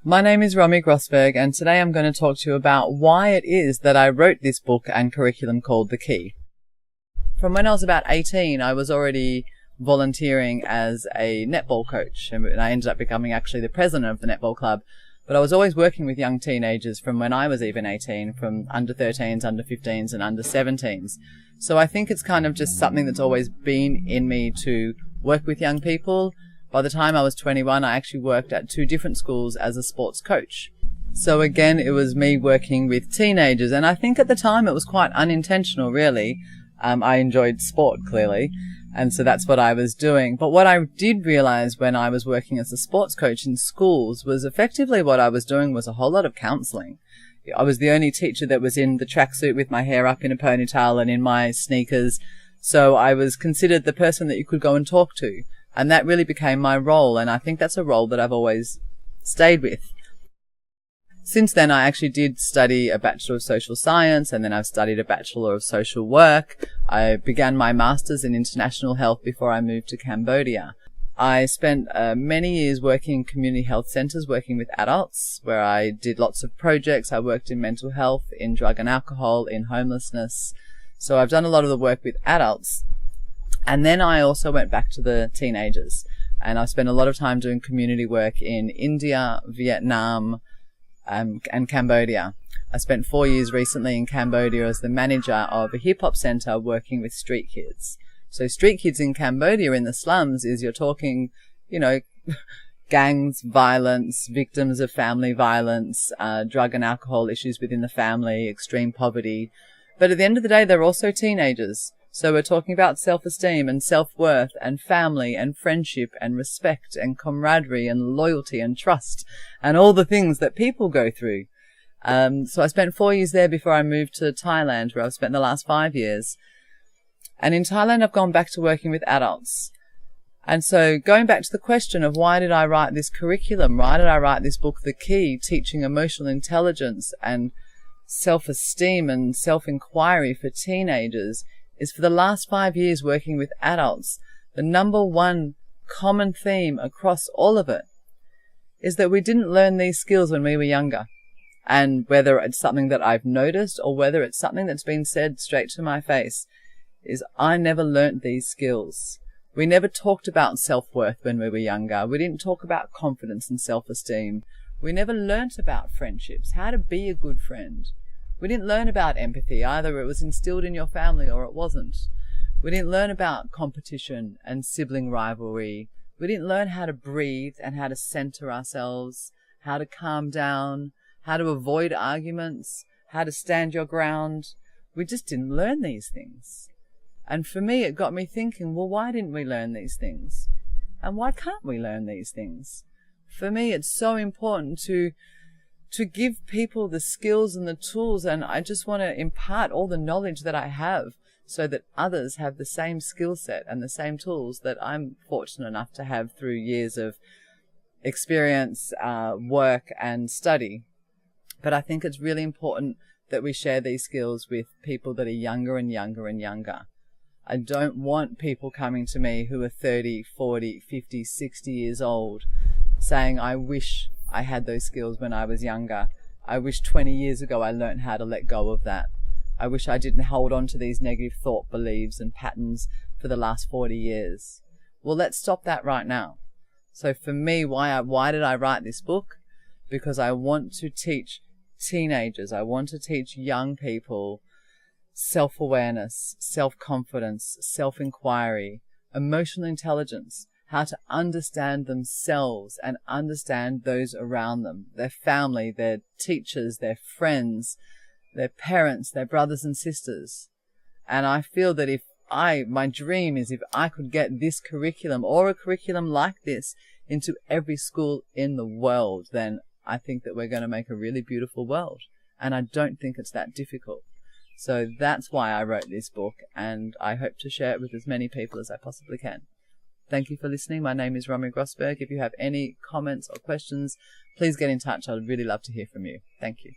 My name is Romi Grossberg, and today I'm going to talk to you about why it is that I wrote this book and curriculum called The Key. From when I was about 18, I was already volunteering as a netball coach, and I ended up becoming actually the president of the netball club. But I was always working with young teenagers from when I was even 18, from under 13s, under 15s, and under 17s. So I think it's kind of just something that's always been in me to work with young people. By the time I was 21, I actually worked at 2 different schools as a sports coach. So again, it was me working with teenagers, and I think at the time it was quite unintentional, really. I enjoyed sport, clearly, and so that's what I was doing. But what I did realize when I was working as a sports coach in schools was effectively what I was doing was a whole lot of counseling. I was the only teacher that was in the tracksuit with my hair up in a ponytail and in my sneakers, so I was considered the person that you could go and talk to. And that really became my role, and I think that's a role that I've always stayed with. Since then, I actually did study a Bachelor of Social Science, and then I've studied a Bachelor of Social Work. I began my Master's in International Health before I moved to Cambodia. I spent many years working in community health centres, working with adults, where I did lots of projects. I worked in mental health, in drug and alcohol, in homelessness. So I've done a lot of the work with adults. And then I also went back to the teenagers, and I spent a lot of time doing community work in India, Vietnam, and Cambodia. I spent 4 years recently in Cambodia as the manager of a hip-hop center working with street kids. So street kids in Cambodia in the slums is you're talking, gangs, violence, victims of family violence, drug and alcohol issues within the family, extreme poverty. But at the end of the day, they're also teenagers. So we're talking about self-esteem and self-worth and family and friendship and respect and camaraderie and loyalty and trust and all the things that people go through. So I spent 4 years there before I moved to Thailand, where I've spent the last 5 years. And in Thailand, I've gone back to working with adults. And so going back to the question of why did I write this curriculum? Why did I write this book, The Key, teaching emotional intelligence and self-esteem and self-inquiry for teenagers? Is for the last 5 years working with adults, the number one common theme across all of it is that we didn't learn these skills when we were younger. And whether it's something that I've noticed or whether it's something that's been said straight to my face, is I never learnt these skills. We never talked about self-worth when we were younger. We didn't talk about confidence and self-esteem. We never learnt about friendships, how to be a good friend. We didn't learn about empathy. Either it was instilled in your family or it wasn't. We didn't learn about competition and sibling rivalry. We didn't learn how to breathe and how to center ourselves, how to calm down, how to avoid arguments, how to stand your ground. We just didn't learn these things. And for me, it got me thinking, well, why didn't we learn these things? And why can't we learn these things? For me, it's so important to give people the skills and the tools, and I just want to impart all the knowledge that I have so that others have the same skill set and the same tools that I'm fortunate enough to have through years of experience, work and study. But I think it's really important that we share these skills with people that are younger and younger and younger. I don't want people coming to me who are 30, 40, 50, 60 years old saying, I wish I had those skills when I was younger. I wish 20 years ago I learned how to let go of that. I wish I didn't hold on to these negative thought beliefs and patterns for the last 40 years. Well, let's stop that right now. So for me, why did I write this book? Because I want to teach teenagers, I want to teach young people self-awareness, self-confidence, self-inquiry, emotional intelligence, how to understand themselves and understand those around them, their family, their teachers, their friends, their parents, their brothers and sisters. And I feel that my dream is if I could get this curriculum or a curriculum like this into every school in the world, then I think that we're going to make a really beautiful world. And I don't think it's that difficult. So that's why I wrote this book, and I hope to share it with as many people as I possibly can. Thank you for listening. My name is Romi Grossberg. If you have any comments or questions, please get in touch. I'd really love to hear from you. Thank you.